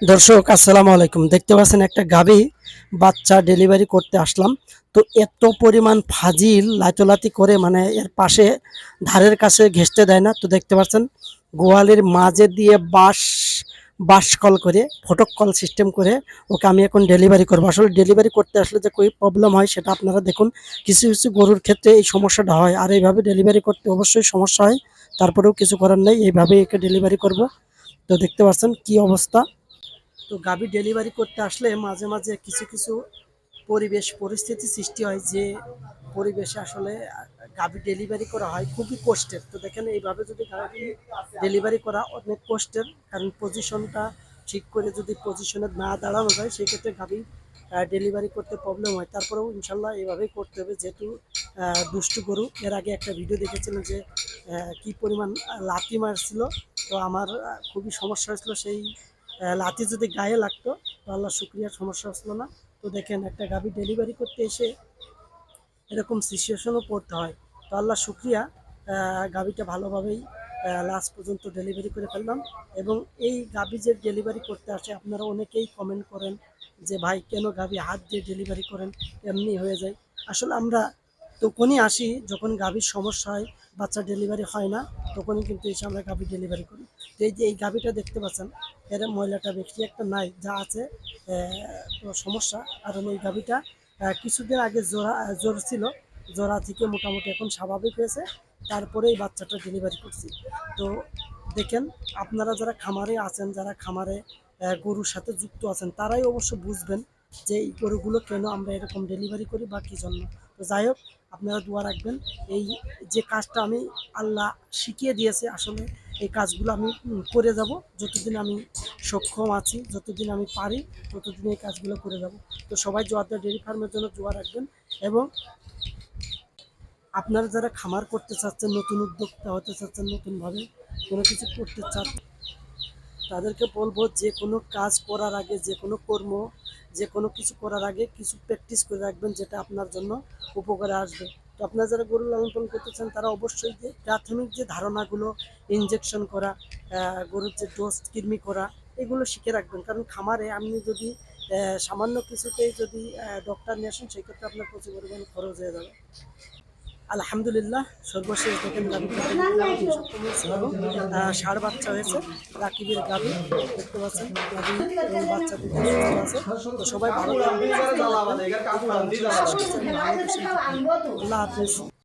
দর্শক আসসালামু আলাইকুম। দেখতে পাচ্ছেন একটা গাভী বাচ্চা ডেলিভারি করতে আসলাম। তো এত পরিমাণ ফাজিল লাইতলাতি করে মানে এর পাশে ধারের কাছে ঘেঁষতে দেয় না। তো দেখতে পাচ্ছেন গোয়ালের মাঝে দিয়ে বাঁশ কল করে ফটক কল সিস্টেম করে ওকে আমি এখন ডেলিভারি করবো। আসলে ডেলিভারি করতে আসলে যে কী প্রবলেম হয় সেটা আপনারা দেখুন। কিছু কিছু গরুর ক্ষেত্রে এই সমস্যাটা হয়, আর এইভাবে ডেলিভারি করতে অবশ্যই সমস্যা হয়। তারপরেও কিছু করার নেই, এইভাবেই একে ডেলিভারি করব। তো দেখতে পাচ্ছেন কি অবস্থা। তো গাভী ডেলিভারি করতে আসলে মাঝে মাঝে কিছু কিছু পরিস্থিতি সৃষ্টি হয়, যে পরিবেশে আসলে গাভী ডেলিভারি করা হয় খুবই কষ্টের। তো দেখেন এইভাবে যদি গাভী ডেলিভারি করা অনেক কষ্টের, কারণ পজিশনটা ঠিক করে যদি পজিশনে না দাঁড়ানো যায় সেক্ষেত্রে গাভী ডেলিভারি করতে প্রবলেম হয়। তারপরেও ইনশাল্লাহ এইভাবেই করতে হবে, যেহেতু দুষ্টু গরু। এর আগে একটা ভিডিও দেখেছিলেন যে কি পরিমাণ লাথি মারছিল। তো আমার খুবই সমস্যা হয়েছিল, সেই লাথি যদি গায়ে লাগতো তো আল্লাহ শুক্রিয়ার সমস্যা হচ্ছিল না। তো দেখেন একটা গাভী ডেলিভারি করতে এসে এরকম সিচুয়েশনও পড়তে হয়। তো আল্লাহ শুক্রিয়া, গাভীটা ভালোভাবেই লাস্ট পর্যন্ত ডেলিভারি করে ফেললাম। এবং এই গাভী যে ডেলিভারি করতে আসে আপনারা অনেকেই কমেন্ট করেন যে ভাই কেন গাভী হাত দিয়ে ডেলিভারি করেন, এমনি হয়ে যায়। আসলে আমরা তখনই আসি যখন গাভীর সমস্যা হয়, বাচ্চা ডেলিভারি হয় না, তখনই কিন্তু এসে আমরা গাভী ডেলিভারি করি। তো এই যে এই গাভীটা দেখতে পাচ্ছেন, এর ময়লাটা বেশি একটা নাই, যা আছে তো সমস্যা। কারণ এই গাভীটা কিছুদিন আগে জ্বর ছিল, জ্বরা থেকে মোটামুটি এখন স্বাভাবিক হয়েছে। তারপরে এই বাচ্চাটা ডেলিভারি করছি। তো দেখেন, আপনারা যারা খামারে আছেন, যারা খামারে গরুর সাথে যুক্ত আছেন, তারাই অবশ্য বুঝবেন যে এই গরুগুলো কেন আমরা এরকম ডেলিভারি করি বা কী জন্য। তো যাই হোক, আপনারা দোয়া রাখবেন। এই যে কাজটা আমি আল্লাহ শিখিয়ে দিয়েছে, আসলে এই কাজগুলো আমি করে যাব যতদিন আমি সক্ষম আছি, যতদিন আমি পারি ততদিন এই কাজগুলো করে যাব। তো সবাই জোয়ারদা ডেয়ারি ফার্মের জন্য দোয়া রাখবেন। এবং আপনারা যারা খামার করতে চাচ্ছেন, নতুন উদ্যোক্তা হতে চাচ্ছেন, নতুনভাবে কোনো কিছু করতে চাচ্ছেন, তাদেরকে বলবো যে কোনো কাজ করার আগে, যে কোনো কর্ম, যে কোনো কিছু করার আগে কিছু প্র্যাকটিস করে রাখবেন, যেটা আপনার জন্য উপকারে আসবে। তো আপনারা যারা গরু লালন পালন করতে চান তারা অবশ্যই যে প্রাথমিক যে ধারণাগুলো, ইনজেকশন করা, গরুর যে ডোজ কৃমি করা, এগুলো শিখে রাখবেন। কারণ খামারে আপনি যদি সামান্য কিছুতেই যদি ডক্টর নিয়ে আসেন, সেক্ষেত্রে আপনার প্রচুর পরিমাণে খরচ হয়ে যাবে। আলহামদুলিল্লাহ, সর্বশেষ দেখেন গাভীটা সক্ষম হয়েছে এবং ষাঁড় বাচ্চা হয়েছে। রাকিবের গাভী দেখতে পাচ্ছেন, গাভী এবং বাচ্চা দুটো সুস্থ আছে। তো সবাই ভালো থাকবেন, সুস্থ থাকবেন। আল্লাহ হাফেজ।